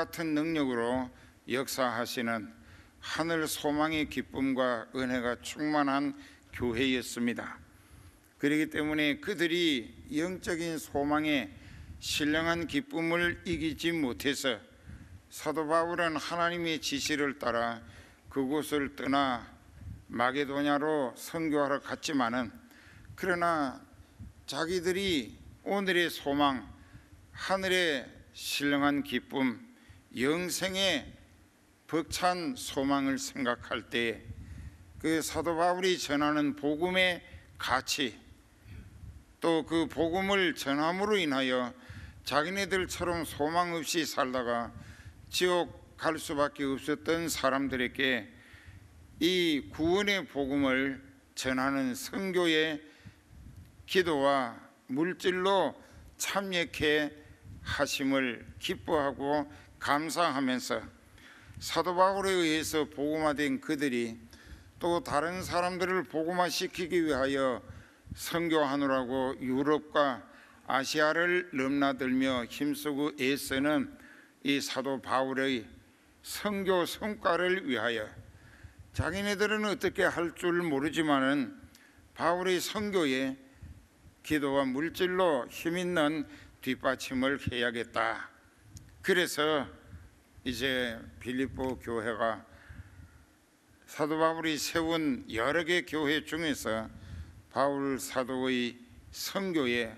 같은 능력으로 역사하시는 하늘 소망의 기쁨과 은혜가 충만한 교회였습니다. 그렇기 때문에 그들이 영적인 소망에 신령한 기쁨을 이기지 못해서 사도 바울은 하나님의 지시를 따라 그곳을 떠나 마게도냐로 선교하러 갔지만은, 그러나 자기들이 오늘의 소망, 하늘의 신령한 기쁨, 영생의 벅찬 소망을 생각할 때 그 사도 바울이 전하는 복음의 가치, 또 그 복음을 전함으로 인하여 자기네들처럼 소망 없이 살다가 지옥 갈 수밖에 없었던 사람들에게 이 구원의 복음을 전하는 선교의 기도와 물질로 참여케 하심을 기뻐하고 감사하면서 사도 바울에 의해서 복음화된 그들이 또 다른 사람들을 복음화시키기 위하여 선교하느라고 유럽과 아시아를 넘나들며 힘쓰고 애쓰는 이 사도 바울의 선교 성과를 위하여 자기네들은 어떻게 할 줄 모르지만은 바울의 선교에 기도와 물질로 힘있는 뒷받침을 해야겠다. 그래서 이제 빌립보 교회가 사도 바울이 세운 여러 개 교회 중에서 바울 사도의 선교에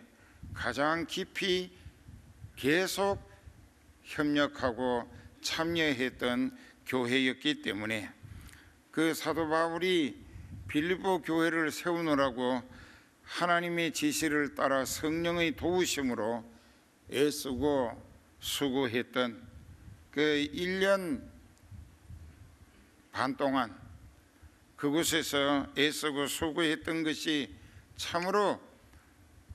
가장 깊이 계속 협력하고 참여했던 교회였기 때문에 그 사도 바울이 빌립보 교회를 세우느라고 하나님의 지시를 따라 성령의 도우심으로 애쓰고 수고했던 그 1년 반 동안 그곳에서 애쓰고 수고했던 것이 참으로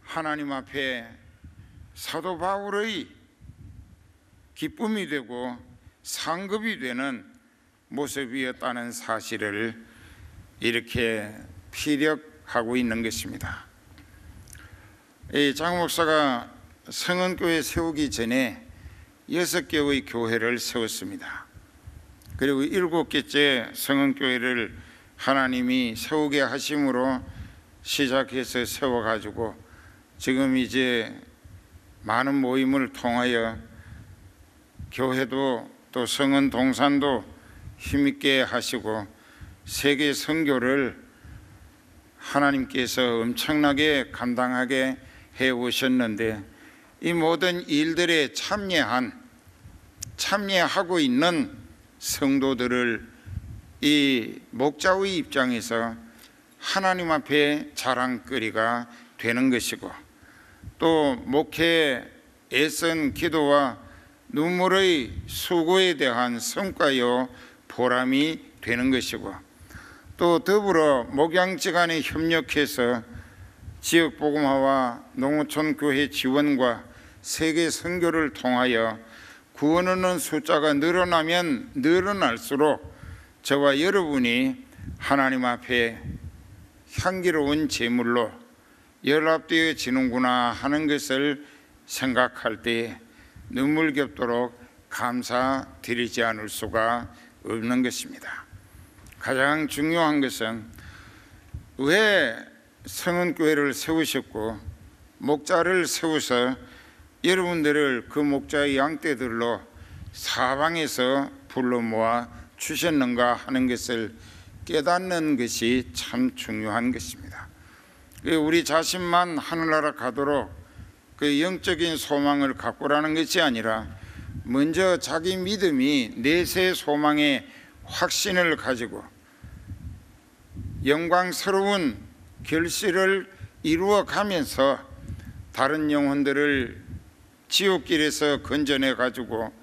하나님 앞에 사도 바울의 기쁨이 되고 상급이 되는 모습이었다는 사실을 이렇게 피력하고 있는 것입니다. 이 장 목사가 성은교회 세우기 전에 6개의 교회를 세웠습니다. 그리고 7개째 성은교회를 하나님이 세우게 하심으로 시작해서 세워가지고 지금 이제 많은 모임을 통하여 교회도 또 성은 동산도 힘있게 하시고 세계 선교를 하나님께서 엄청나게 감당하게 해오셨는데, 이 모든 일들에 참여하고 있는 성도들을 이 목자의 입장에서 하나님 앞에 자랑거리가 되는 것이고, 또 목회에 애쓴 기도와 눈물의 수고에 대한 성과요 보람이 되는 것이고, 또 더불어 목양지간에 협력해서 지역 복음화와 농어촌 교회 지원과 세계 선교를 통하여 구원하는 숫자가 늘어나면 늘어날수록 저와 여러분이 하나님 앞에 향기로운 제물로 연합되어지는구나 하는 것을 생각할 때 눈물겹도록 감사드리지 않을 수가 없는 것입니다. 가장 중요한 것은 왜 성은교회를 세우셨고 목자를 세워서 여러분들을 그 목자의 양떼들로 사방에서 불러 모아 주셨는가 하는 것을 깨닫는 것이 참 중요한 것입니다. 우리 자신만 하늘나라 가도록 그 영적인 소망을 갖고라는 것이 아니라 먼저 자기 믿음이 내세 소망의 확신을 가지고 영광스러운 결실을 이루어 가면서 다른 영혼들을 지옥길에서 건져내 가지고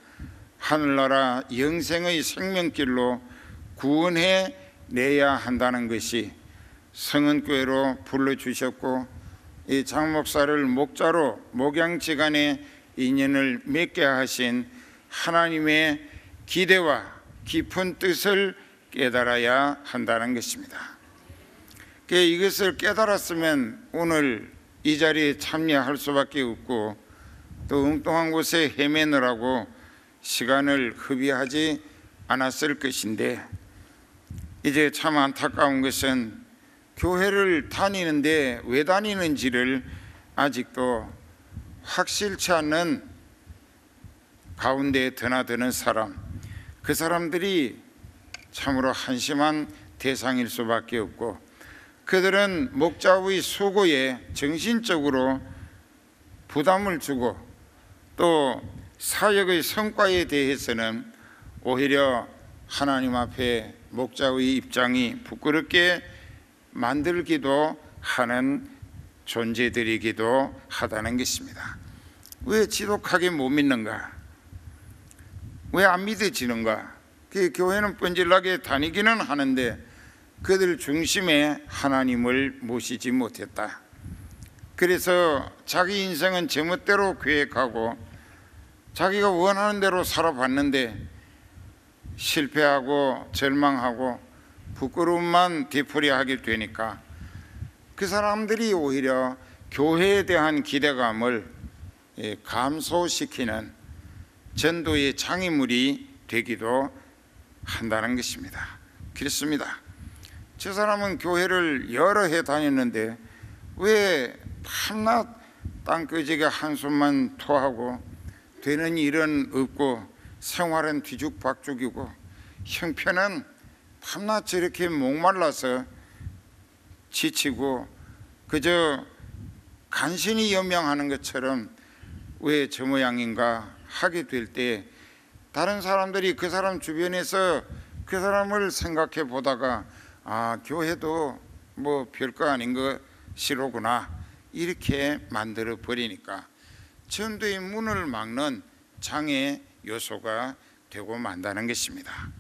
하늘나라 영생의 생명길로 구원해 내야 한다는 것이 성은교회로 불러주셨고, 이 장 목사를 목자로 목양지간의 인연을 맺게 하신 하나님의 기대와 깊은 뜻을 깨달아야 한다는 것입니다. 이것을 깨달았으면 오늘 이 자리에 참여할 수밖에 없고, 또 엉뚱한 곳에 헤매느라고 시간을 허비하지 않았을 것인데, 이제 참 안타까운 것은 교회를 다니는데 왜 다니는지를 아직도 확실치 않는 가운데에 드나드는 사람, 그 사람들이 참으로 한심한 대상일 수밖에 없고, 그들은 목자의 수고에 정신적으로 부담을 주고 또 사역의 성과에 대해서는 오히려 하나님 앞에 목자의 입장이 부끄럽게 만들기도 하는 존재들이기도 하다는 것입니다. 왜 지독하게 못 믿는가? 왜 안 믿어지는가? 그 교회는 뻔질나게 다니기는 하는데 그들 중심에 하나님을 모시지 못했다. 그래서 자기 인생은 제멋대로 계획하고 자기가 원하는 대로 살아봤는데 실패하고 절망하고 부끄러움만 되풀이하게 되니까 그 사람들이 오히려 교회에 대한 기대감을 감소시키는 전도의 장애물이 되기도 한다는 것입니다. 그렇습니다. 저 사람은 교회를 여러 해 다녔는데 왜 밤낮 땅끄지게 한숨만 토하고 되는 일은 없고 생활은 뒤죽박죽이고 형편은 밤낮 저렇게 목말라서 지치고 그저 간신히 연명하는 것처럼 왜 저 모양인가 하게 될 때 다른 사람들이 그 사람 주변에서 그 사람을 생각해 보다가 아, 교회도 뭐 별거 아닌 것이로구나 이렇게 만들어 버리니까 전도의 문을 막는 장애 요소가 되고 만다는 것입니다.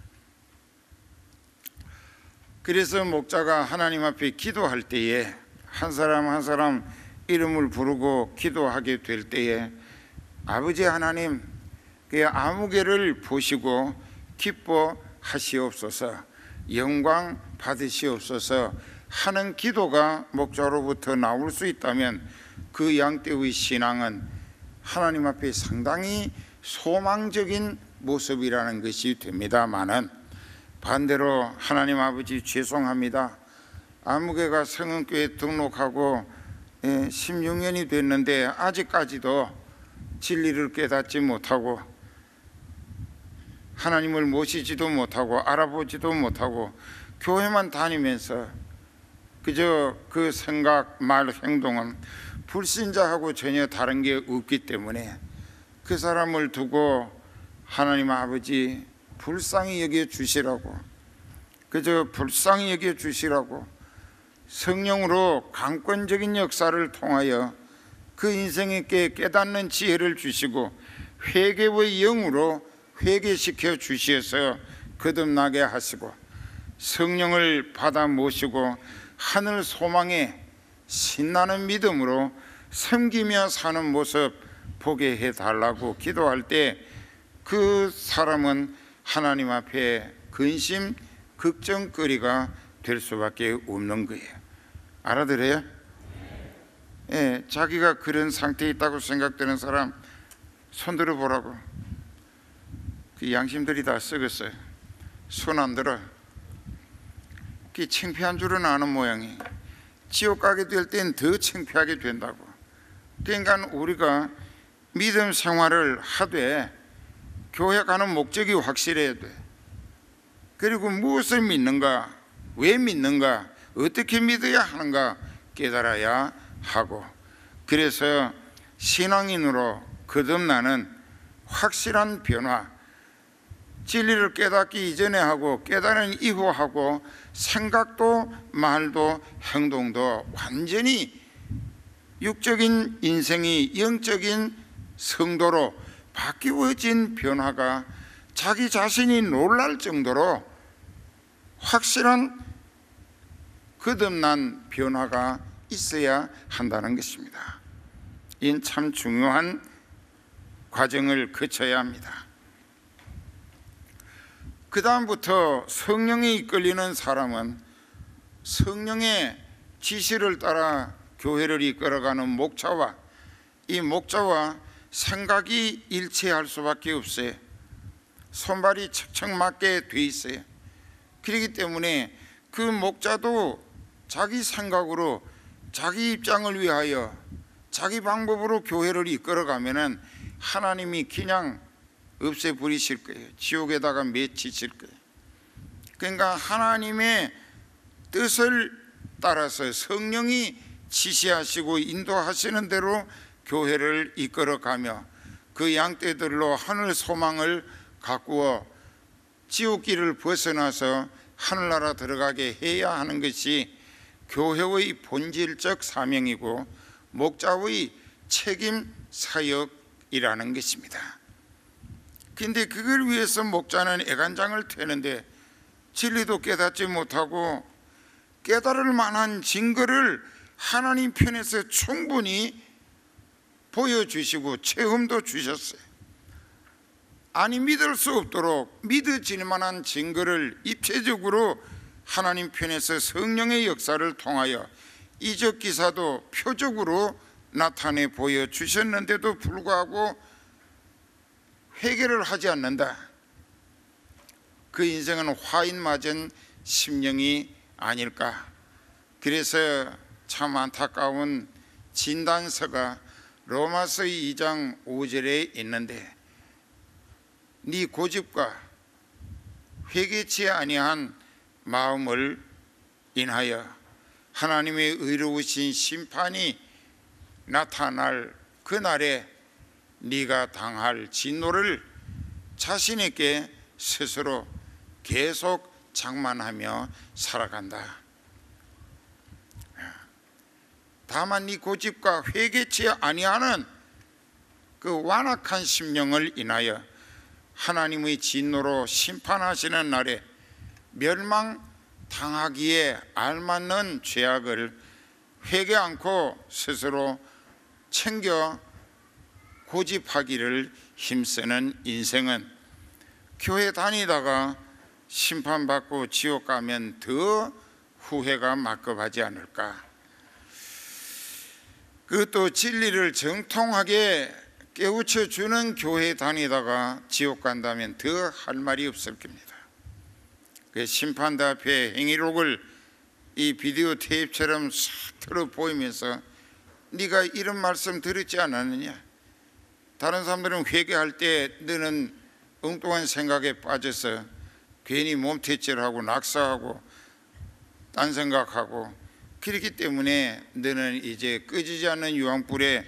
그래서 목자가 하나님 앞에 기도할 때에 한 사람 한 사람 이름을 부르고 기도하게 될 때에 아버지 하나님, 그 아무개를 보시고 기뻐하시옵소서, 영광 받으시옵소서 하는 기도가 목자로부터 나올 수 있다면 그 양떼의 신앙은 하나님 앞에 상당히 소망적인 모습이라는 것이 됩니다마는 반대로 하나님 아버지 죄송합니다. 아무개가 성은교회 등록하고 16년이 됐는데 아직까지도 진리를 깨닫지 못하고 하나님을 모시지도 못하고 알아보지도 못하고 교회만 다니면서 그저 그 생각, 말, 행동은 불신자하고 전혀 다른 게 없기 때문에 그 사람을 두고 하나님 아버지 불쌍히 여겨 주시라고, 그저 불쌍히 여겨 주시라고 성령으로 강권적인 역사를 통하여 그 인생에게 깨닫는 지혜를 주시고 회개의 영으로 회개시켜 주시어서 거듭나게 하시고 성령을 받아 모시고 하늘 소망에 신나는 믿음으로 섬기며 사는 모습 보게 해달라고 기도할 때 그 사람은 하나님 앞에 근심 걱정거리가 될 수밖에 없는 거예요. 알아들어요? 예, 자기가 그런 상태에 있다고 생각되는 사람 손 들어보라고. 그 양심들이 다 썩었어요. 손 안 들어. 그게 창피한 줄은 아는 모양이. 지옥 가게 될 땐 더 창피하게 된다고. 그러니까 우리가 믿음 생활을 하되 교회 가는 목적이 확실해야 돼. 그리고 무엇을 믿는가, 왜 믿는가, 어떻게 믿어야 하는가 깨달아야 하고, 그래서 신앙인으로 거듭나는 확실한 변화, 진리를 깨닫기 이전에 하고 깨달은 이후 하고 생각도 말도 행동도 완전히 육적인 인생이 영적인 성도로 바뀌어진 변화가 자기 자신이 놀랄 정도로 확실한 거듭난 변화가 있어야 한다는 것입니다. 이는 참 중요한 과정을 거쳐야 합니다. 그 다음부터 성령에 이끌리는 사람은 성령의 지시를 따라 교회를 이끌어가는 목자와 이 목자와 생각이 일치할 수밖에 없어요. 손발이 척척 맞게 돼 있어요. 그렇기 때문에 그 목자도 자기 생각으로 자기 입장을 위하여 자기 방법으로 교회를 이끌어가면은 하나님이 그냥 없애버리실 거예요. 지옥에다가 맺히실 거예요. 그러니까 하나님의 뜻을 따라서 성령이 지시하시고 인도하시는 대로 교회를 이끌어가며 그 양떼들로 하늘 소망을 가꾸어 지옥길을 벗어나서 하늘나라 들어가게 해야 하는 것이 교회의 본질적 사명이고 목자의 책임 사역이라는 것입니다. 그런데 그걸 위해서 목자는 애간장을 태는데 진리도 깨닫지 못하고 깨달을 만한 증거를 하나님 편에서 충분히 보여주시고 체험도 주셨어요. 아니 믿을 수 없도록 믿어질 만한 증거를 입체적으로 하나님 편에서 성령의 역사를 통하여 이적 기사도 표적으로 나타내 보여주셨는데도 불구하고 회개를 하지 않는다. 그 인생은 화인 맞은 심령이 아닐까. 그래서 참 안타까운 진단서가 로마서 2장 5절에 있는데 네 고집과 회개치 아니한 마음을 인하여 하나님의 의로우신 심판이 나타날 그날에 네가 당할 진노를 자신에게 스스로 계속 장만하며 살아간다. 다만 네 고집과 회개치 아니하는 그 완악한 심령을 인하여 하나님의 진노로 심판하시는 날에 멸망당하기에 알맞는 죄악을 회개 않고 스스로 챙겨 고집하기를 힘쓰는 인생은 교회 다니다가 심판받고 지옥 가면 더 후회가 막급하지 않을까. 그것도 진리를 정통하게 깨우쳐 주는 교회 다니다가 지옥 간다면 더 할 말이 없을 겁니다. 그 심판대 앞에 행위록을 이 비디오 테이프처럼 싹 틀어 보이면서 네가 이런 말씀 들었지 않았느냐. 다른 사람들은 회개할 때 너는 엉뚱한 생각에 빠져서 괜히 몸태질하고 낙사하고 딴 생각하고 그렇기 때문에 너는 이제 꺼지지 않는 유황불에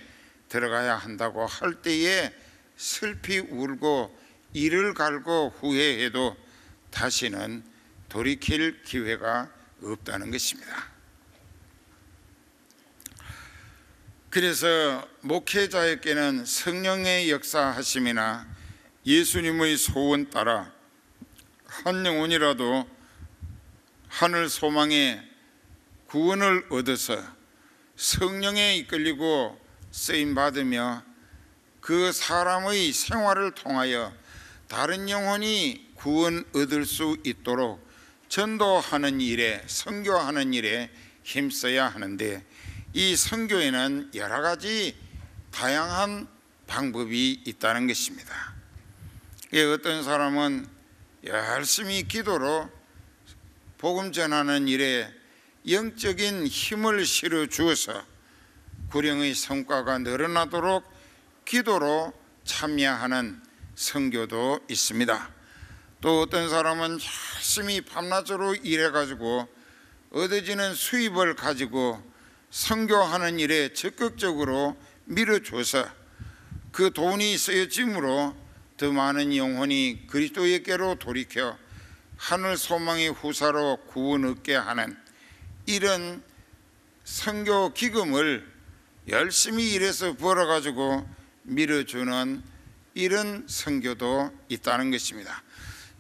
들어가야 한다고 할 때에 슬피 울고 이를 갈고 후회해도 다시는 돌이킬 기회가 없다는 것입니다. 그래서 목회자에게는 성령의 역사하심이나 예수님의 소원 따라 한 영혼이라도 하늘 소망에 구원을 얻어서 성령에 이끌리고 쓰임받으며 그 사람의 생활을 통하여 다른 영혼이 구원 얻을 수 있도록 전도하는 일에 선교하는 일에 힘써야 하는데 이 선교에는 여러 가지 다양한 방법이 있다는 것입니다. 어떤 사람은 열심히 기도로 복음 전하는 일에 영적인 힘을 실어 주어서 구령의 성과가 늘어나도록 기도로 참여하는 선교도 있습니다. 또 어떤 사람은 열심히 밤낮으로 일해가지고 얻어지는 수입을 가지고 선교하는 일에 적극적으로 밀어줘서 그 돈이 쓰여짐으로 더 많은 영혼이 그리스도에게로 돌이켜 하늘 소망의 후사로 구원 얻게 하는 이런 선교 기금을 열심히 일해서 벌어가지고 밀어주는 이런 선교도 있다는 것입니다.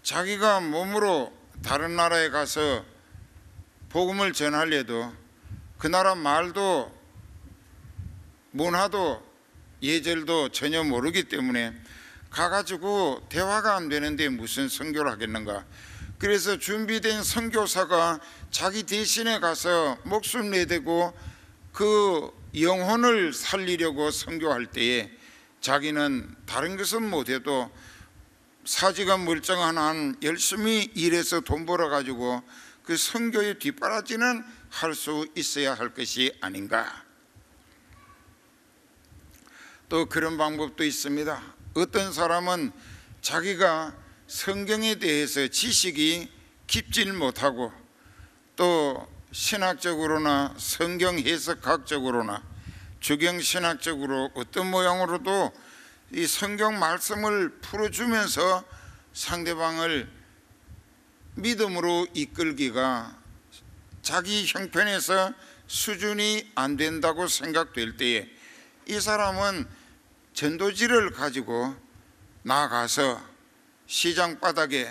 자기가 몸으로 다른 나라에 가서 복음을 전하려도 그 나라 말도 문화도 예절도 전혀 모르기 때문에 가가지고 대화가 안 되는데 무슨 선교를 하겠는가. 그래서 준비된 선교사가 자기 대신에 가서 목숨 내대고 그 영혼을 살리려고 선교할 때에 자기는 다른 것은 못해도 사지가 멀쩡한 한 열심히 일해서 돈 벌어가지고 그 선교의 뒷바라지는 할 수 있어야 할 것이 아닌가. 또 그런 방법도 있습니다. 어떤 사람은 자기가 성경에 대해서 지식이 깊질 못하고 또 신학적으로나 성경 해석학적으로나 주경신학적으로 어떤 모양으로도 이 성경 말씀을 풀어주면서 상대방을 믿음으로 이끌기가 자기 형편에서 수준이 안 된다고 생각될 때에 이 사람은 전도지를 가지고 나가서 시장 바닥에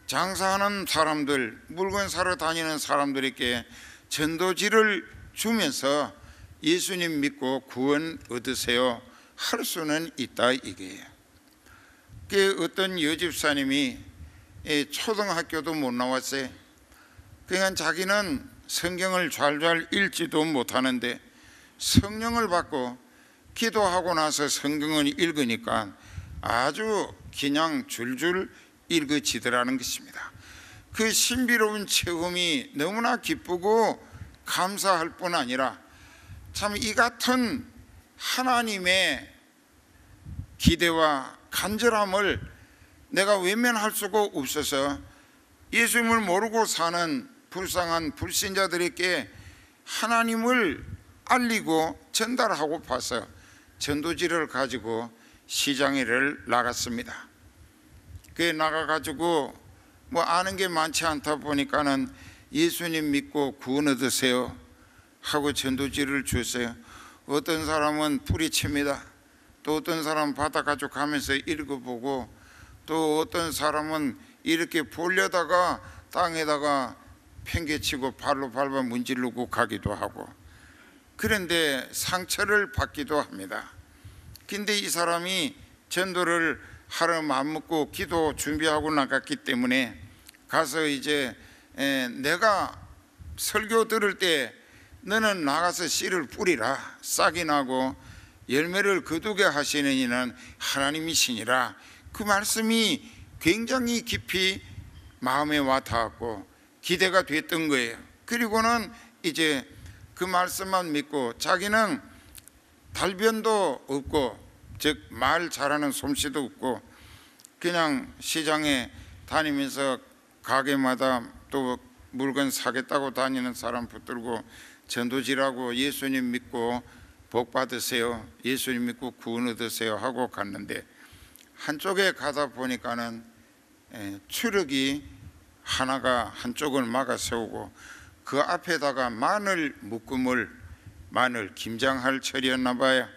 장사하는 사람들, 물건 사러 다니는 사람들에게 전도지를 주면서 예수님 믿고 구원 얻으세요 할 수는 있다 이게요. 그 어떤 여집사님이 초등학교도 못 나왔어요. 그러니까 자기는 성경을 잘 읽지도 못하는데 성령을 받고 기도하고 나서 성경을 읽으니까 아주 그냥 줄줄 읽어지더라는 것입니다. 그 신비로운 체험이 너무나 기쁘고 감사할 뿐 아니라 참 이 같은 하나님의 기대와 간절함을 내가 외면할 수가 없어서 예수님을 모르고 사는 불쌍한 불신자들에게 하나님을 알리고 전달하고 파서 전도지를 가지고 시장에를 나갔습니다. 그에 나가가지고 뭐 아는 게 많지 않다 보니까는 예수님 믿고 구원 얻으세요 하고 전도지를 줬어요. 어떤 사람은 뿌리칩니다. 또 어떤 사람은 받아가지고 가면서 읽어보고 또 어떤 사람은 이렇게 보려다가 땅에다가 팽개치고 발로 밟아 문지르고 가기도 하고 그런데 상처를 받기도 합니다. 근데 이 사람이 전도를 하러 마음먹고 기도 준비하고 나갔기 때문에 가서 이제 내가 설교 들을 때 너는 나가서 씨를 뿌리라. 싹이 나고 열매를 거두게 하시는 이는 하나님이시니라. 그 말씀이 굉장히 깊이 마음에 와 닿았고 기대가 됐던 거예요. 그리고는 이제 그 말씀만 믿고 자기는 달변도 없고 즉 말 잘하는 솜씨도 없고 그냥 시장에 다니면서 가게마다 또 물건 사겠다고 다니는 사람 붙들고 전도지라고 예수님 믿고 복 받으세요, 예수님 믿고 구원 얻으세요 하고 갔는데 한쪽에 가다 보니까는 추력이 하나가 한쪽을 막아 세우고 그 앞에다가 마늘 묶음을 마늘 김장할 철이었나 봐요.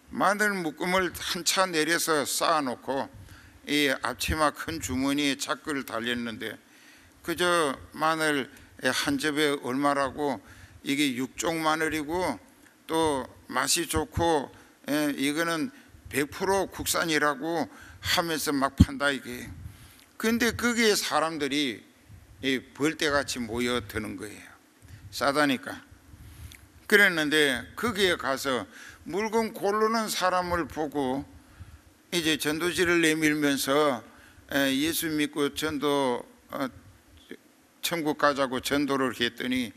마늘 묶음을 한 차 내려서 쌓아놓고 이 앞치마 큰 주머니에 자크를 달렸는데 그저 마늘 한 접에 얼마라고 이게 육종 마늘이고 또 맛이 좋고 이거는 100% 국산이라고 하면서 막 판다 이게. 근데 거기에 사람들이 벌떼같이 모여드는 거예요. 싸다니까. 그랬는데 거기에 가서 물건 고르는 사람을 보고 이제 전도지를 내밀면서 예수 믿고 전도 천국 가자고 전도를 했더니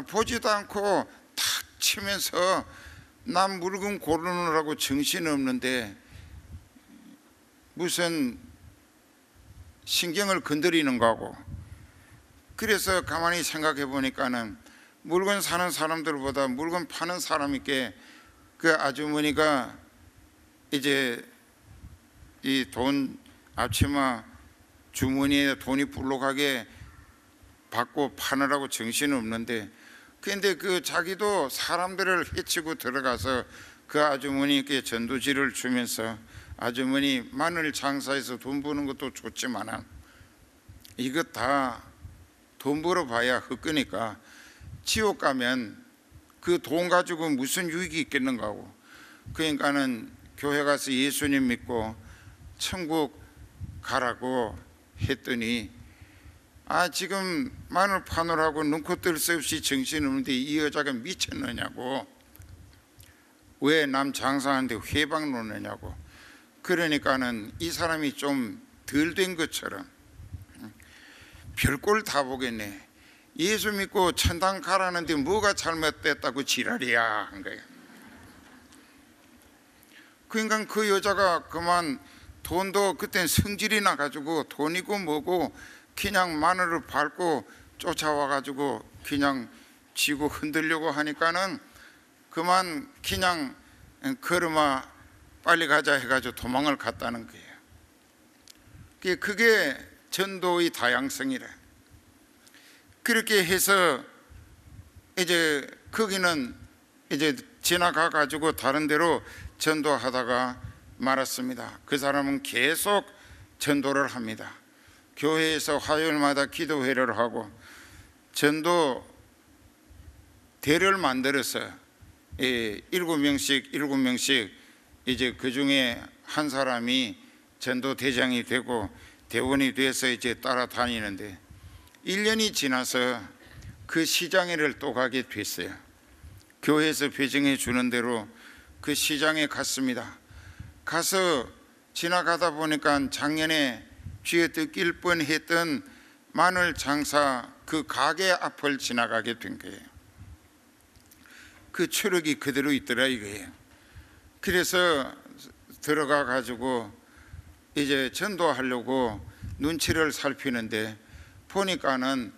보지도 않고 탁 치면서 남 물건 고르느라고 정신없는데 무슨 신경을 건드리는 거고. 그래서 가만히 생각해 보니까는 물건 사는 사람들보다 물건 파는 사람에게 그 아주머니가 이제 이 돈 앞치마 주머니에 돈이 불러가게 받고 파느라고 정신이 없는데 근데 그 자기도 사람들을 해치고 들어가서 그 아주머니께 전도지를 주면서 아주머니 마늘 장사해서 돈 버는 것도 좋지만 이거 다 돈 벌어봐야 헛거니까 지옥 가면 그 돈 가지고 무슨 유익이 있겠는가 하고 그러니까는 교회 가서 예수님 믿고 천국 가라고 했더니 지금 마늘 파느라고 눈코 뜰 새 없이 정신없는데 이 여자가 미쳤느냐고 왜 남 장사하는데 회방 놓느냐고. 그러니까는 이 사람이 좀 덜 된 것처럼 별꼴 다 보겠네. 예수 믿고 천당 가라는데 뭐가 잘못됐다고 지랄이야 한 거예요. 그러니까 그 여자가 그만 돈도 그땐 성질이 나가지고 돈이고 뭐고 그냥 마늘을 밟고 쫓아와가지고 그냥 쥐고 흔들려고 하니까는 그만 그냥 걸음아 빨리 가자 해가지고 도망을 갔다는 거예요. 그게 전도의 다양성이래. 그렇게 해서 이제 거기는 이제 지나가 가지고 다른 데로 전도하다가 말았습니다. 그 사람은 계속 전도를 합니다. 교회에서 화요일마다 기도회를 하고 전도 대를 만들어서 7명씩 이제 그 중에 한 사람이 전도 대장이 되고 대원이 돼서 이제 따라다니는데 1년이 지나서 그 시장회를 또 가게 됐어요. 교회에서 배정해 주는 대로 그 시장에 갔습니다. 가서 지나가다 보니까 작년에 쥐에 뜯길 뻔했던 마늘 장사 그 가게 앞을 지나가게 된 거예요. 그 추억이 그대로 있더라 이거예요. 그래서 들어가 가지고 이제 전도하려고 눈치를 살피는데 보니까는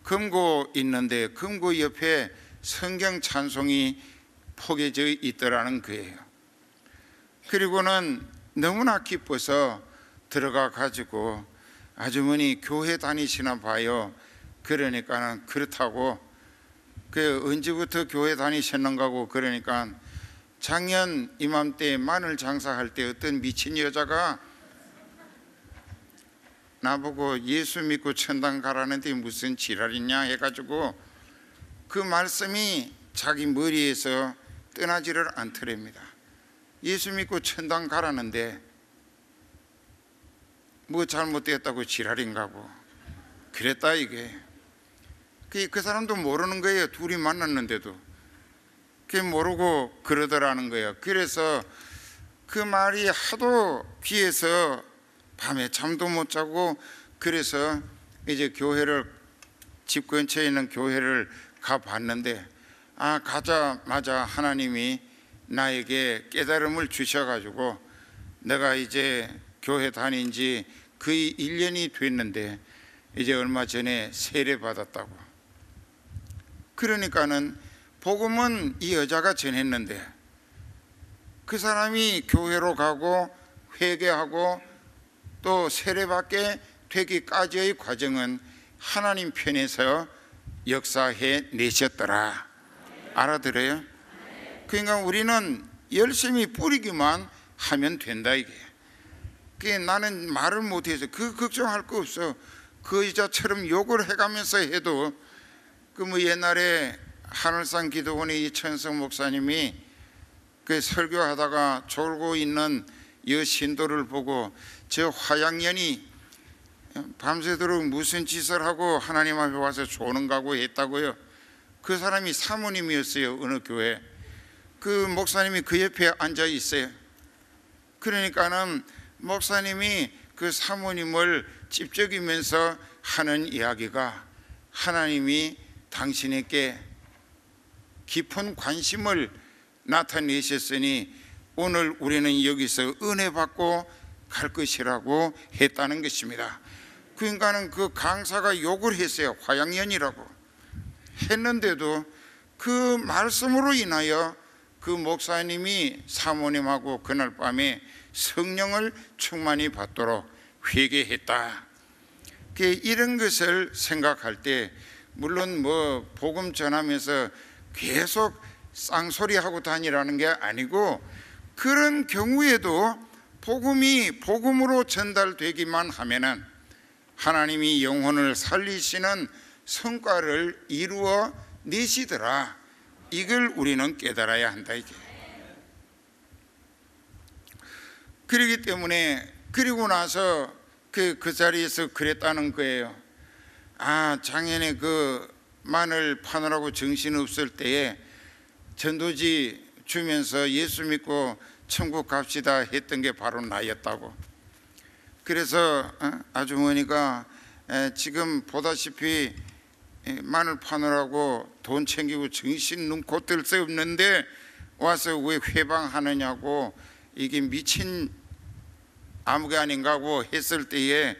금고 있는데 금고 옆에 성경 찬송이 포개져 있더라는 거예요. 그리고는 너무나 기뻐서 들어가 가지고 아주머니 교회 다니시나 봐요. 그러니까는 그렇다고 그 언제부터 교회 다니셨는가고 그러니까 작년 이맘때 마늘 장사할 때 어떤 미친 여자가 나보고 예수 믿고 천당 가라는데 무슨 지랄이냐 해가지고 그 말씀이 자기 머리에서 떠나지를 않더랍니다. 예수 믿고 천당 가라는데 뭐 잘못됐다고 지랄인가고 그랬다 이게. 그 사람도 모르는 거예요. 둘이 만났는데도 그게 모르고 그러더라는 거예요. 그래서 그 말이 하도 귀에서 밤에 잠도 못 자고 그래서 이제 교회를 집 근처에 있는 교회를 가봤는데 가자마자 하나님이 나에게 깨달음을 주셔가지고 내가 이제 교회 다닌 지 거의 1년이 됐는데 이제 얼마 전에 세례 받았다고. 그러니까는 복음은 이 여자가 전했는데 그 사람이 교회로 가고 회개하고 또 세례받게 되기까지의 과정은 하나님 편에서 역사해 내셨더라. 알아들어요? 그러니까 우리는 열심히 뿌리기만 하면 된다 이게. 나는 말을 못해서 그 걱정할 거 없어. 그 여자처럼 욕을 해가면서 해도 그 뭐 옛날에 하늘산 기도원의 이천성 목사님이 그 설교하다가 졸고 있는 여 신도를 보고 저 화양년이 밤새도록 무슨 짓을 하고 하나님 앞에 와서 조는가고 했다고요. 그 사람이 사모님이었어요. 어느 교회. 그 목사님이 그 옆에 앉아 있어요. 그러니까는 목사님이 그 사모님을 찝쩍이면서 하는 이야기가 하나님이 당신에게 깊은 관심을 나타내셨으니 오늘 우리는 여기서 은혜 받고 갈 것이라고 했다는 것입니다. 그러니까는 그 강사가 욕을 했어요. 화양연이라고 했는데도 그 말씀으로 인하여 그 목사님이 사모님하고 그날 밤에 성령을 충만히 받도록 회개했다. 이런 것을 생각할 때 물론 뭐 복음 전하면서 계속 쌍소리하고 다니라는 게 아니고 그런 경우에도 복음이 복음으로 전달되기만 하면은 하나님이 영혼을 살리시는 성과를 이루어 내시더라. 이걸 우리는 깨달아야 한다 이게. 그러기 때문에 그리고 나서 그 자리에서 그랬다는 거예요. 작년에 그 마늘 파느라고 정신없을 때에 전도지 주면서 예수 믿고 천국 갑시다 했던 게 바로 나였다고. 그래서 아주머니가 지금 보다시피 마늘 파느라고 돈 챙기고 정신 눈코 뜰 새 없는데 와서 왜 회방하느냐고, 이게 미친 아무개 아닌가고 했을 때에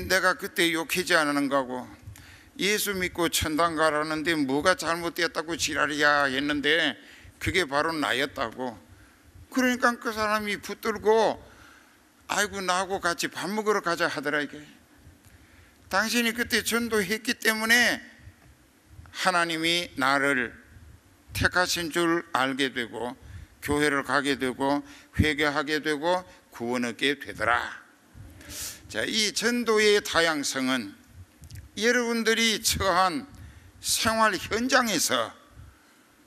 내가 그때 욕하지 않았는가고, 예수 믿고 천당 가라는데 뭐가 잘못됐다고 지랄이야 했는데 그게 바로 나였다고. 그러니까 그 사람이 붙들고 아이고 나하고 같이 밥 먹으러 가자 하더라. 이게 당신이 그때 전도했기 때문에 하나님이 나를 택하신 줄 알게 되고 교회를 가게 되고 회개하게 되고 구원 얻게 되더라. 자, 이 전도의 다양성은 여러분들이 처한 생활 현장에서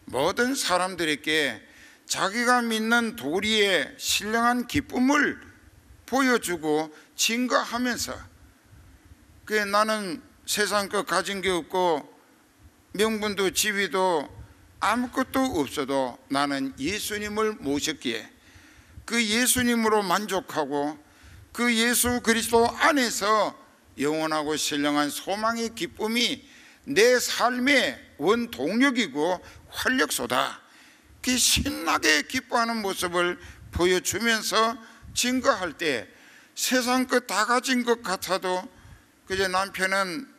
모든 사람들에게 자기가 믿는 도리의 신령한 기쁨을 보여주고 증거하면서, 나는 세상 것 가진 게 없고 명분도 지위도 아무것도 없어도 나는 예수님을 모셨기에 그 예수님으로 만족하고 그 예수 그리스도 안에서 영원하고 신령한 소망의 기쁨이 내 삶의 원동력이고 활력소다. 그 신나게 기뻐하는 모습을 보여주면서 증거할 때 세상 것 다 가진 것 같아도 그저 남편은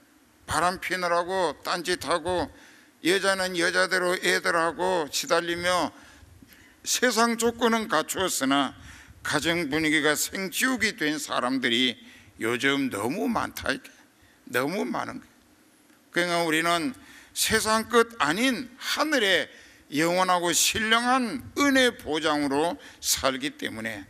바람 피느라고 딴짓하고 여자는 여자대로 애들하고 시달리며 세상 조건은 갖추었으나 가정 분위기가 생지옥이 된 사람들이 요즘 너무 많다. 너무 많은 거예요. 그러니까 우리는 세상 것 아닌 하늘의 영원하고 신령한 은혜 보장으로 살기 때문에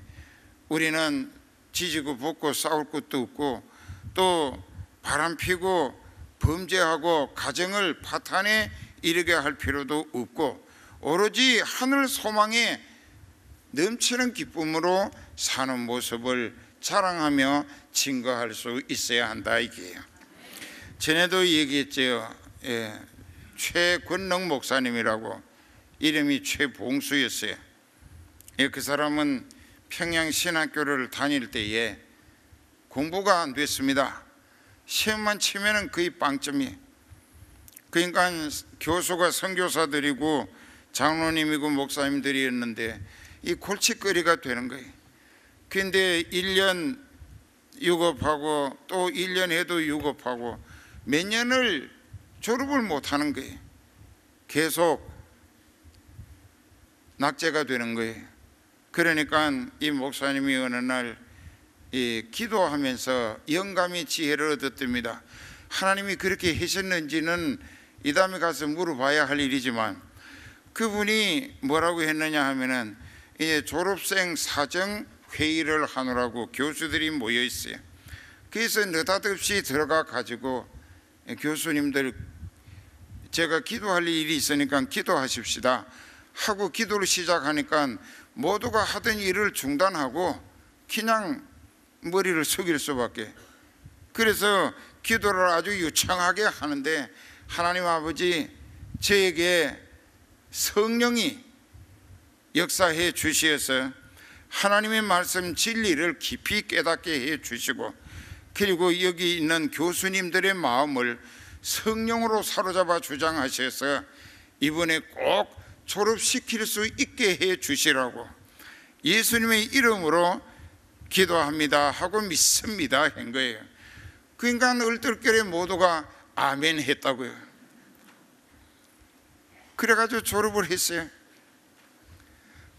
우리는 지지고 볶고 싸울 것도 없고 또 바람 피고 범죄하고 가정을 파탄에 이르게 할 필요도 없고 오로지 하늘 소망에 넘치는 기쁨으로 사는 모습을 자랑하며 증거할 수 있어야 한다 이게요. 전에도 얘기했죠. 최권능 목사님이라고, 이름이 최봉수였어요. 그 사람은 평양신학교를 다닐 때에 공부가 안 됐습니다. 시험만 치면은 거의 빵점이에요. 그러니까 교수가 선교사들이고 장로님이고 목사님들이었는데 이 골칫거리가 되는 거예요. 그런데 1년 유급하고 또 1년 해도 유급하고 몇 년을 졸업을 못하는 거예요. 계속 낙제가 되는 거예요. 그러니까 이 목사님이 어느 날 기도하면서 영감의 지혜를 얻었답니다. 하나님이 그렇게 하셨는지는 이 다음에 가서 물어봐야 할 일이지만 그분이 뭐라고 했느냐 하면은 이제 졸업생 사정 회의를 하느라고 교수들이 모여 있어요. 그래서 느닷없이 들어가 가지고 교수님들 제가 기도할 일이 있으니까 기도하십시다 하고 기도를 시작하니까 모두가 하던 일을 중단하고 그냥 머리를 숙일 수밖에. 그래서 기도를 아주 유창하게 하는데 하나님 아버지 저에게 성령이 역사해 주시어서 하나님의 말씀 진리를 깊이 깨닫게 해 주시고 그리고 여기 있는 교수님들의 마음을 성령으로 사로잡아 주장하셔서 이번에 꼭 졸업시킬 수 있게 해 주시라고 예수님의 이름으로 기도합니다 하고 믿습니다 한 거예요. 그러니까 얼떨결에 모두가 아멘 했다고요. 그래가지고 졸업을 했어요.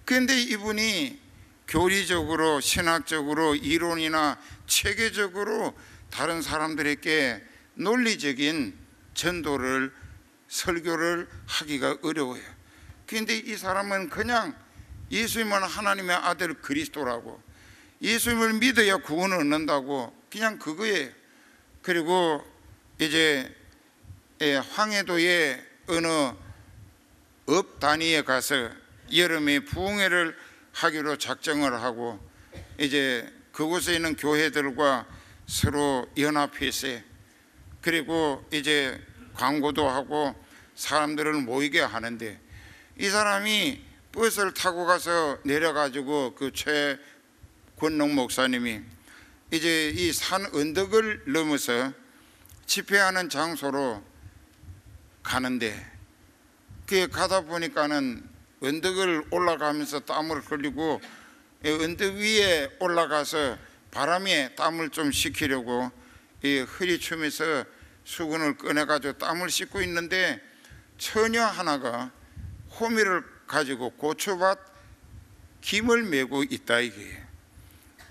그런데 이분이 교리적으로 신학적으로 이론이나 체계적으로 다른 사람들에게 논리적인 전도를 설교를 하기가 어려워요. 그런데 이 사람은 그냥 예수님은 하나님의 아들 그리스도라고 예수님을 믿어야 구원을 얻는다고 그냥 그거예요. 그리고 이제 황해도의 어느 읍 단위에 가서 여름에 부흥회를 하기로 작정을 하고 이제 그곳에 있는 교회들과 서로 연합해서 그리고 이제 광고도 하고 사람들을 모이게 하는데 이 사람이 버스를 타고 가서 내려가지고 그 최권능 목사님이 이제 이 산 언덕을 넘어서 집회하는 장소로 가는데, 그게 가다 보니까는 언덕을 올라가면서 땀을 흘리고 언덕 위에 올라가서 바람에 땀을 좀 식히려고 이 허리춤에서 수건을 꺼내가지고 땀을 씻고 있는데, 처녀 하나가 호미를 가지고 고추밭 김을 메고 있다 이게.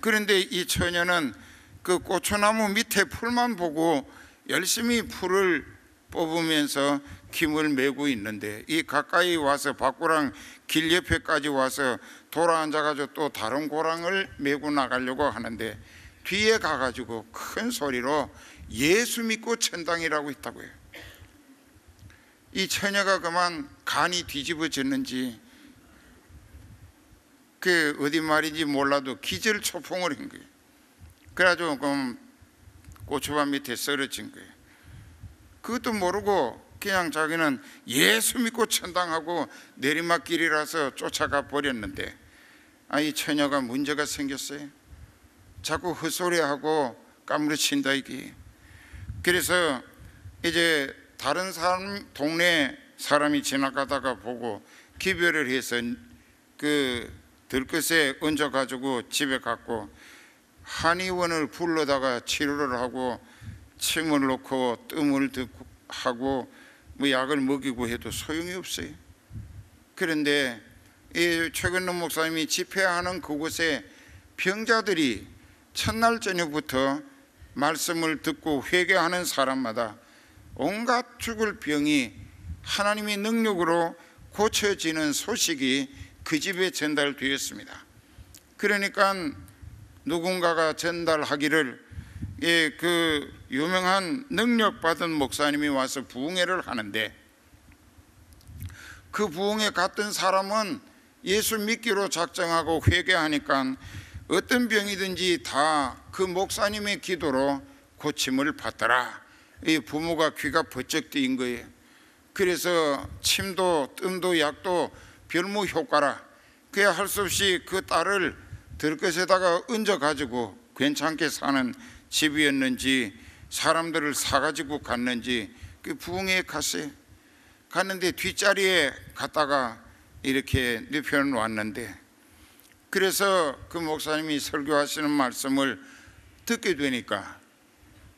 그런데 이 처녀는 그 고추나무 밑에 풀만 보고 열심히 풀을 뽑으면서 김을 메고 있는데, 이 가까이 와서 밭고랑 길 옆에까지 와서 돌아 앉아가지고 또 다른 고랑을 메고 나가려고 하는데, 뒤에 가가지고 큰 소리로 예수 믿고 천당이라고 했다고요. 이 처녀가 그만 간이 뒤집어졌는지 그 어디 말인지 몰라도 기절초풍을 한 거예요. 그래가지고 그럼 고추밭 밑에 쓰러진 거예요. 그것도 모르고 그냥 자기는 예수 믿고 천당하고 내리막길이라서 쫓아가 버렸는데, 이 처녀가 문제가 생겼어요. 자꾸 헛소리하고 까무러친다 이게. 그래서 이제 다른 사람, 동네 사람이 지나가다가 보고 기별을 해서 그 들것에 얹어가지고 집에 갖고 한의원을 불러다가 치료를 하고 침을 놓고 뜸을 듣고 하고 뭐 약을 먹이고 해도 소용이 없어요. 그런데 이 최근록 목사님이 집회하는 그곳에 병자들이 첫날 저녁부터 말씀을 듣고 회개하는 사람마다 온갖 죽을 병이 하나님의 능력으로 고쳐지는 소식이 그 집에 전달되었습니다. 그러니까 누군가가 전달하기를 그 유명한 능력받은 목사님이 와서 부흥회를 하는데, 그 부흥회 갔던 사람은 예수 믿기로 작정하고 회개하니까 어떤 병이든지 다 그 목사님의 기도로 고침을 받더라. 이 부모가 귀가 번쩍 뜨인 거예요. 그래서 침도 뜸도 약도 별무 효과라. 그야 할 수 없이 그 딸을 들것에다가 얹어가지고 괜찮게 사는 집이었는지 사람들을 사가지고 갔는지 그 부흥회에 갔어요. 갔는데 뒷자리에 갔다가 이렇게 눕혀놓았는데, 그래서 그 목사님이 설교하시는 말씀을 듣게 되니까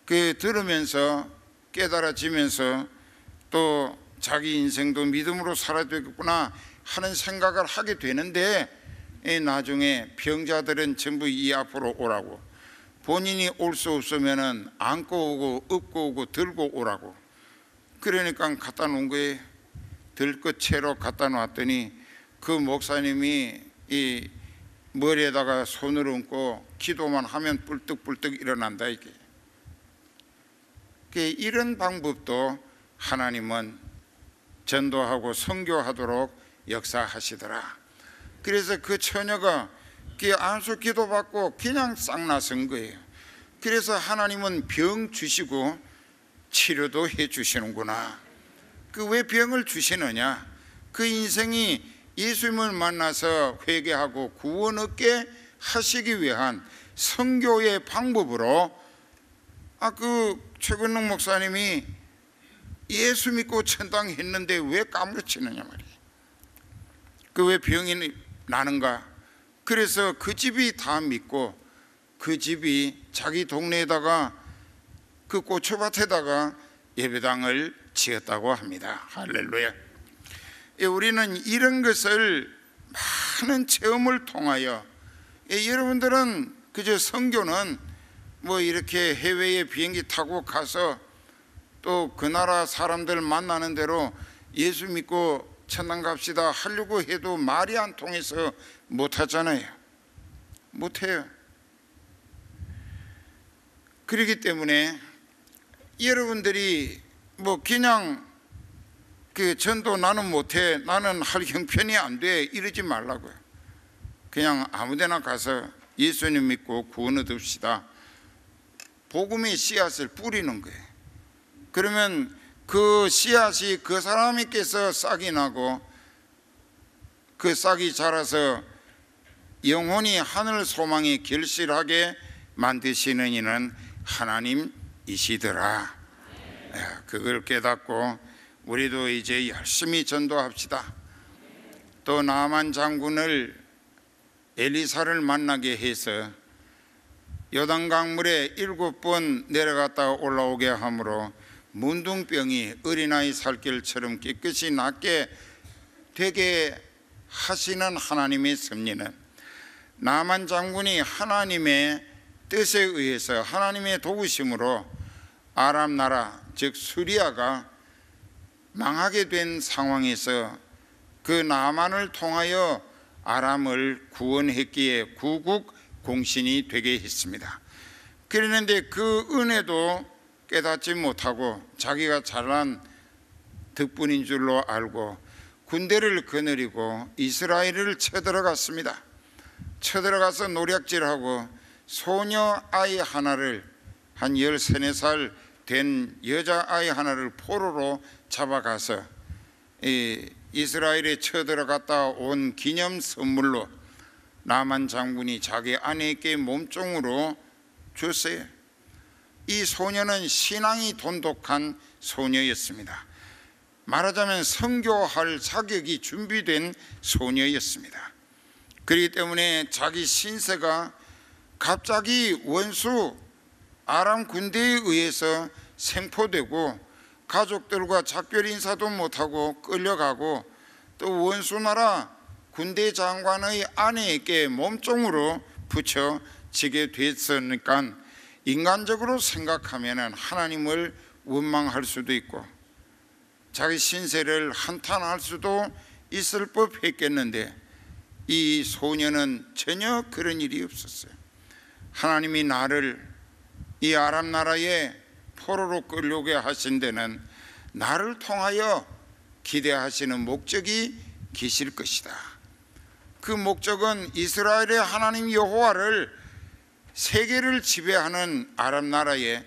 그 들으면서 깨달아지면서 또 자기 인생도 믿음으로 살아야 되겠구나 하는 생각을 하게 되는데, 나중에 병자들은 전부 이 앞으로 오라고, 본인이 올 수 없으면 안고 오고 업고 오고 들고 오라고. 그러니까 갖다 놓은 거예요. 들것채로 갖다 놨더니 그 목사님이 이 머리에다가 손을 얹고 기도만 하면 뿔떡뿔떡 일어난다 이게. 이런 방법도 하나님은 전도하고 선교하도록 역사하시더라. 그래서 그 처녀가 안수 기도 받고 그냥 싹 나선 거예요. 그래서 하나님은 병 주시고 치료도 해 주시는구나. 그 왜 병을 주시느냐? 그 인생이 예수님을 만나서 회개하고 구원 얻게 하시기 위한 선교의 방법으로, 그 최근록 목사님이 예수 믿고 천당했는데 왜 까무러치느냐 말이에요. 그 왜 병이 나는가? 그래서 그 집이 다 믿고 그 집이 자기 동네에다가 그 고추밭에다가 예배당을 지었다고 합니다. 할렐루야. 우리는 이런 것을 많은 체험을 통하여, 여러분들은 그저 선교는 뭐 이렇게 해외에 비행기 타고 가서 또 그 나라 사람들 만나는 대로 예수 믿고 천당 갑시다 하려고 해도 말이 안 통해서 못하잖아요. 못해요. 그렇기 때문에 여러분들이 뭐 그냥 그 전도 나는 못해, 나는 할 형편이 안 돼 이러지 말라고요. 그냥 아무데나 가서 예수님 믿고 구원 얻읍시다. 복음의 씨앗을 뿌리는 거예요. 그러면 그 씨앗이 그 사람에게서 싹이 나고 그 싹이 자라서 영혼이 하늘 소망에 결실하게 만드시는 이는 하나님이시더라. 그걸 깨닫고 우리도 이제 열심히 전도합시다. 또 나만 장군을 엘리사를 만나게 해서 요단강물에 7번 내려갔다 올라오게 하므로 문둥병이 어린아이 살길처럼 깨끗이 낫게 되게 하시는 하나님의 섭리는 나만 장군이 하나님의 뜻에 의해서 하나님의 도우심으로 아람 나라 즉 수리아가 망하게 된 상황에서 그 나만을 통하여 아람을 구원했기에 구국 공신이 되게 했습니다. 그랬는데 그 은혜도 깨닫지 못하고 자기가 잘난 덕분인 줄로 알고 군대를 거느리고 이스라엘을 쳐들어갔습니다. 쳐들어가서 노략질하고 소녀 아이 하나를 한 13, 14살 된 여자아이 하나를 포로로 잡아가서 이스라엘에 쳐들어갔다 온 기념 선물로 나만 장군이 자기 아내에게 몸종으로 줬어요. 이 소녀는 신앙이 돈독한 소녀였습니다. 말하자면 선교할 자격이 준비된 소녀였습니다. 그렇기 때문에 자기 신세가 갑자기 원수 아람 군대에 의해서 생포되고 가족들과 작별 인사도 못하고 끌려가고 또 원수나라 군대 장관의 아내에게 몸종으로 붙여지게 됐으니까 인간적으로 생각하면 하나님을 원망할 수도 있고 자기 신세를 한탄할 수도 있을 법했겠는데 이 소녀는 전혀 그런 일이 없었어요. 하나님이 나를 이 아람 나라에 포로로 끌려오게 하신 데는 나를 통하여 기대하시는 목적이 계실 것이다. 그 목적은 이스라엘의 하나님 여호와를 세계를 지배하는 아람 나라에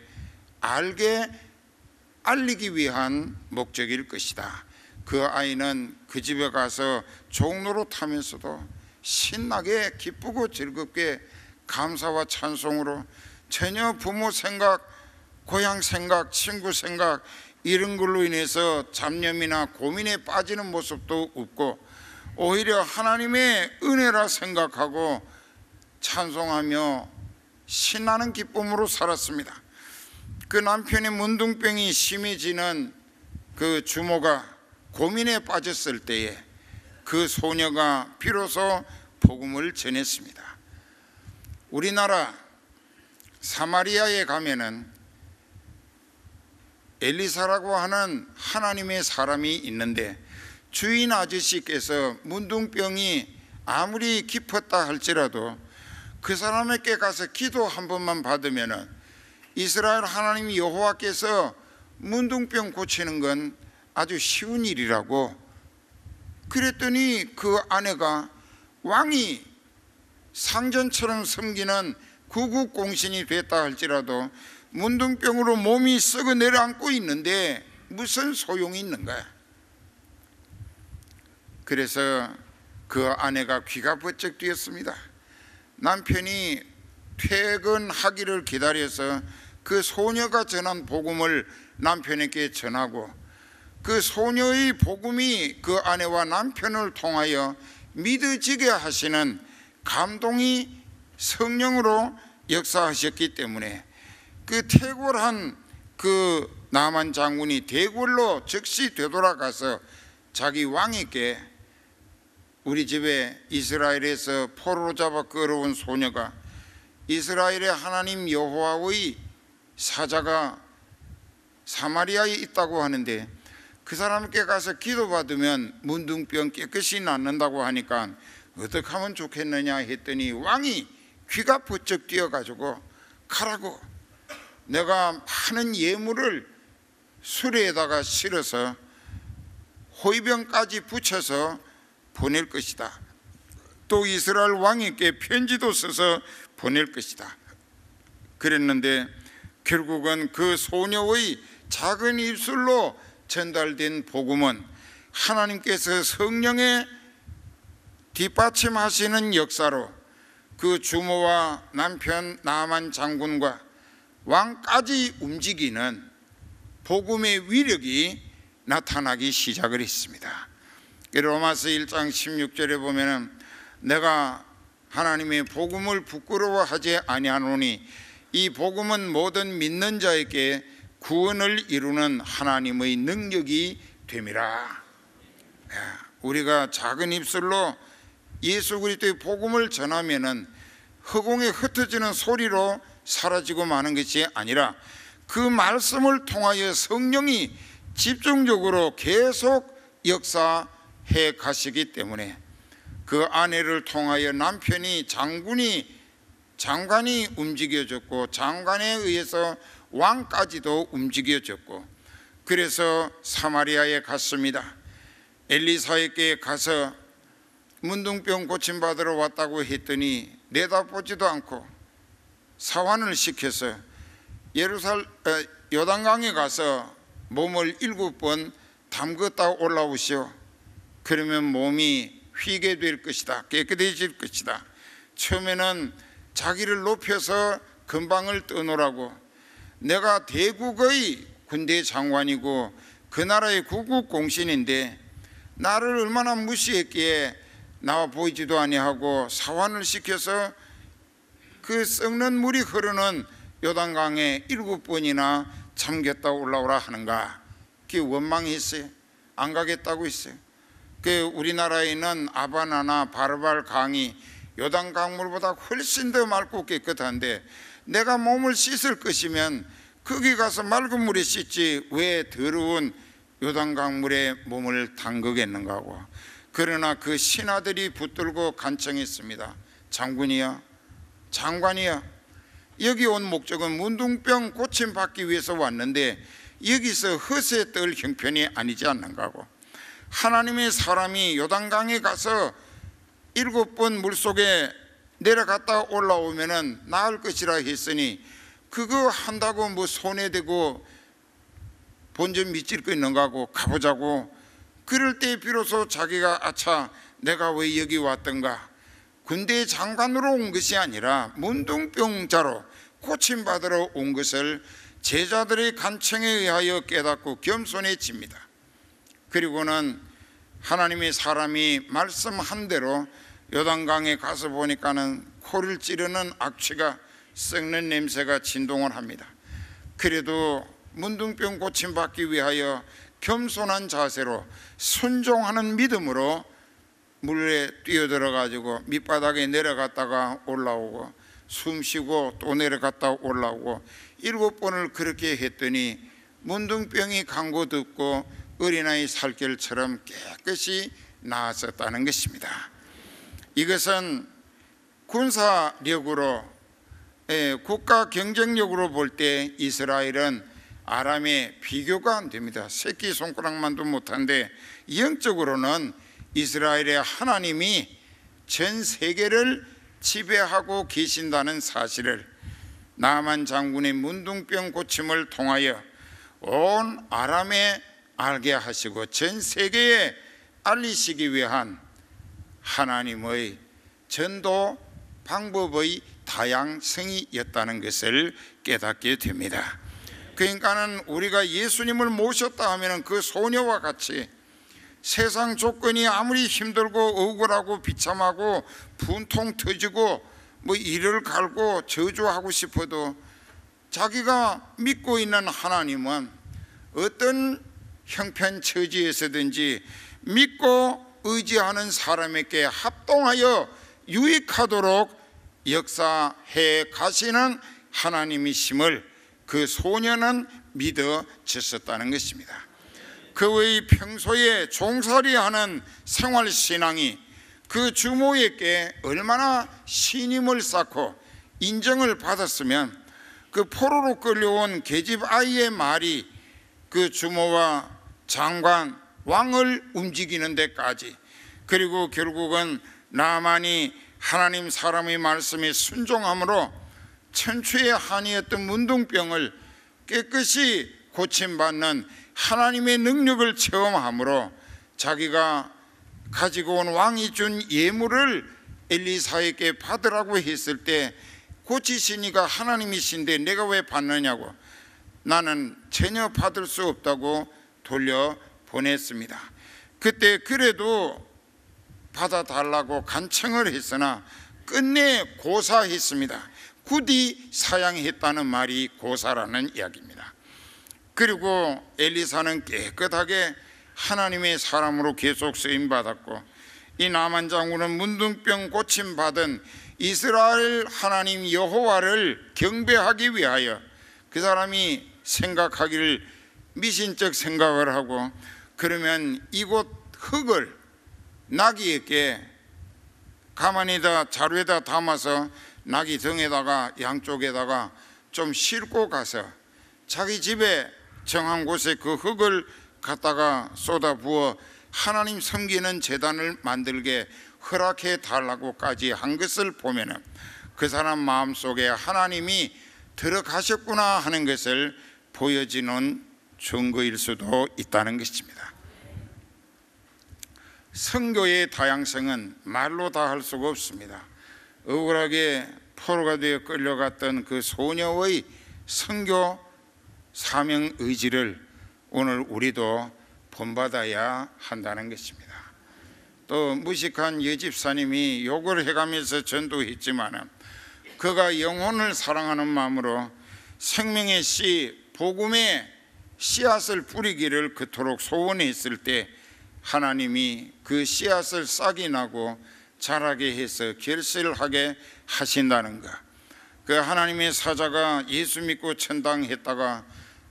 알리기 위한 목적일 것이다. 그 아이는 그 집에 가서 종노릇하면서도 신나게 기쁘고 즐겁게 감사와 찬송으로 전혀 부모 생각, 고향 생각, 친구 생각 이런 걸로 인해서 잡념이나 고민에 빠지는 모습도 없고 오히려 하나님의 은혜라 생각하고 찬송하며 신나는 기쁨으로 살았습니다. 그 남편의 문둥병이 심해지는 그 주모가 고민에 빠졌을 때에 그 소녀가 비로소 복음을 전했습니다. 우리나라 사마리아에 가면은 엘리사라고 하는 하나님의 사람이 있는데 주인 아저씨께서 문둥병이 아무리 깊었다 할지라도 그 사람에게 가서 기도 한 번만 받으면은 이스라엘 하나님 여호와께서 문둥병 고치는 건 아주 쉬운 일이라고 그랬더니 그 아내가 왕이 상전처럼 섬기는 구국공신이 됐다 할지라도 문둥병으로 몸이 썩어 내려앉고 있는데 무슨 소용이 있는가. 그래서 그 아내가 귀가 번쩍 뛰었습니다. 남편이 퇴근하기를 기다려서 그 소녀가 전한 복음을 남편에게 전하고 그 소녀의 복음이 그 아내와 남편을 통하여 믿어지게 하시는 감동이 성령으로 역사하셨기 때문에 그 태골한 그 나만 장군이 대궐로 즉시 되돌아가서 자기 왕에게 우리 집에 이스라엘에서 포로로 잡아 끌어온 소녀가 이스라엘의 하나님 여호와의 사자가 사마리아에 있다고 하는데 그 사람께 가서 기도받으면 문둥병 깨끗이 낫는다고 하니까 어떻게 하면 좋겠느냐 했더니 왕이 귀가 번쩍 뛰어가지고 가라고 내가 많은 예물을 수레에다가 실어서 호위병까지 붙여서 보낼 것이다. 또 이스라엘 왕에게 편지도 써서 보낼 것이다. 그랬는데 결국은 그 소녀의 작은 입술로 전달된 복음은 하나님께서 성령의 뒷받침하시는 역사로 그 주모와 남편 나아만 장군과 왕까지 움직이는 복음의 위력이 나타나기 시작을 했습니다. 로마서 1장 16절에 보면은 내가 하나님의 복음을 부끄러워하지 아니하노니 이 복음은 모든 믿는 자에게 구원을 이루는 하나님의 능력이 됨이라. 우리가 작은 입술로 예수 그리스도의 복음을 전하면은 허공에 흩어지는 소리로 사라지고 마는 것이 아니라 그 말씀을 통하여 성령이 집중적으로 계속 역사해 가시기 때문에 그 아내를 통하여 남편이 장관이 움직여졌고 장관에 의해서 왕까지도 움직여졌고, 그래서 사마리아에 갔습니다. 엘리사에게 가서 문둥병 고침받으러 왔다고 했더니 내다보지도 않고 사환을 시켜서 요단강에 가서 몸을 7번 담갔다 올라오시오. 그러면 몸이 휘게 될 것이다, 깨끗해질 것이다. 처음에는 자기를 높여서 건방을 떠놓으라고, 내가 대국의 군대 장관이고 그 나라의 구국공신인데 나를 얼마나 무시했기에 나와 보이지도 아니하고 사환을 시켜서 그 썩는 물이 흐르는 요단강에 7번이나 잠겼다 올라오라 하는가. 그게 원망했어요. 안 가겠다고 했어요. 그 우리나라에 있는 아바나나 바르발 강이 요단 강물보다 훨씬 더 맑고 깨끗한데 내가 몸을 씻을 것이면 거기 가서 맑은 물에 씻지 왜 더러운 요단 강물에 몸을 담그겠는가 하고. 그러나 그 신하들이 붙들고 간청했습니다. 장군이여, 장관이여, 여기 온 목적은 문둥병 고침받기 위해서 왔는데 여기서 허세 떨 형편이 아니지 않는가 하고, 하나님의 사람이 요단강에 가서 7번 물속에 내려갔다 올라오면은 나을 것이라 했으니 그거 한다고 뭐 손해되고 본전 미칠 거 있는가 하고 가보자고. 그럴 때 비로소 자기가 아차, 내가 왜 여기 왔던가. 군대 장관으로 온 것이 아니라 문둥병자로 고침받으러 온 것을 제자들의 간청에 의하여 깨닫고 겸손해집니다. 그리고는 하나님의 사람이 말씀한 대로 요단강에 가서 보니까는 코를 찌르는 악취가, 썩는 냄새가 진동을 합니다. 그래도 문둥병 고침받기 위하여 겸손한 자세로 순종하는 믿음으로 물에 뛰어들어 가지고 밑바닥에 내려갔다가 올라오고 숨쉬고 또 내려갔다 올라오고 7번을 그렇게 했더니 문둥병이 간고 덮고 어린아이 살결처럼 깨끗이 나았었다는 것입니다. 이것은 군사력으로, 국가 경쟁력으로 볼 때 이스라엘은 아람에 비교가 안 됩니다. 새끼손가락만도 못한데 영적으로는 이스라엘의 하나님이 전 세계를 지배하고 계신다는 사실을 나만 장군의 문둥병 고침을 통하여 온 아람에 알게 하시고 전 세계에 알리시기 위한 하나님의 전도 방법의 다양성이었다는 것을 깨닫게 됩니다. 그러니까는 우리가 예수님을 모셨다 하면 그 소녀와 같이 세상 조건이 아무리 힘들고 억울하고 비참하고 분통 터지고 뭐 이를 갈고 저주하고 싶어도 자기가 믿고 있는 하나님은 어떤 형편처지에서든지 믿고 의지하는 사람에게 합동하여 유익하도록 역사해 가시는 하나님이심을 그 소녀는 믿어졌었다는 것입니다. 그의 평소에 종살이하는 생활신앙이 그 주모에게 얼마나 신임을 쌓고 인정을 받았으면 그 포로로 끌려온 계집 아이의 말이 그 주모와 장관, 왕을 움직이는 데까지, 그리고 결국은 나만이 하나님 사람의 말씀에 순종함으로 천추의 한이었던 문둥병을 깨끗이 고침받는 하나님의 능력을 체험함으로 자기가 가지고 온 왕이 준 예물을 엘리사에게 받으라고 했을 때 고치시니까 하나님이신데 내가 왜 받느냐고, 나는 전혀 받을 수 없다고 돌려보냈습니다. 그때 그래도 받아달라고 간청을 했으나 끝내 고사했습니다. 굳이 사양했다는 말이 고사라는 이야기입니다. 그리고 엘리사는 깨끗하게 하나님의 사람으로 계속 쓰임받았고, 이 나만 장군은 문둥병 고침받은 이스라엘 하나님 여호와를 경배하기 위하여 그 사람이 생각하기를 미신적 생각을 하고, 그러면 이곳 흙을 나귀에게 가만히다 자루에다 담아서 나귀 등에다가 양쪽에다가 좀 싣고 가서 자기 집에 정한 곳에 그 흙을 갖다가 쏟아 부어 하나님 섬기는 제단을 만들게 허락해 달라고까지 한 것을 보면은 그 사람 마음속에 하나님이 들어가셨구나 하는 것을 보여지는 증거일 수도 있다는 것입니다. 선교의 다양성은 말로 다 할 수가 없습니다. 억울하게 포로가 되어 끌려갔던 그 소녀의 선교 사명 의지를 오늘 우리도 본받아야 한다는 것입니다. 또 무식한 여집사님이 욕을 해가면서 전도했지만 그가 영혼을 사랑하는 마음으로 생명의 씨 복음의 씨앗을 뿌리기를 그토록 소원했을 때 하나님이 그 씨앗을 싹이 나고 자라게 해서 결실하게 하신다는 것. 그 하나님의 사자가 예수 믿고 천당했다가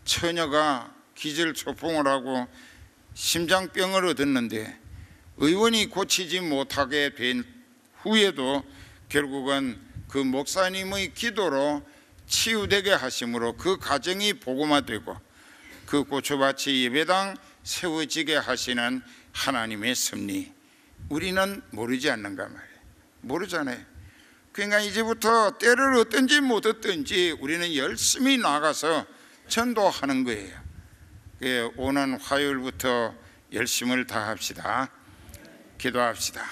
처녀가 기절초풍을 하고 심장병을 얻었는데 의원이 고치지 못하게 된 후에도 결국은 그 목사님의 기도로 치유되게 하심으로 그 가정이 복음화되고 그 고초밭이 예배당 세워지게 하시는 하나님의 섭리, 우리는 모르지 않는가 말이에요. 모르잖아요. 그러니까 이제부터 때를 얻든지 못 얻든지 우리는 열심히 나가서 전도하는 거예요. 오는 화요일부터 열심을 다합시다. 기도합시다.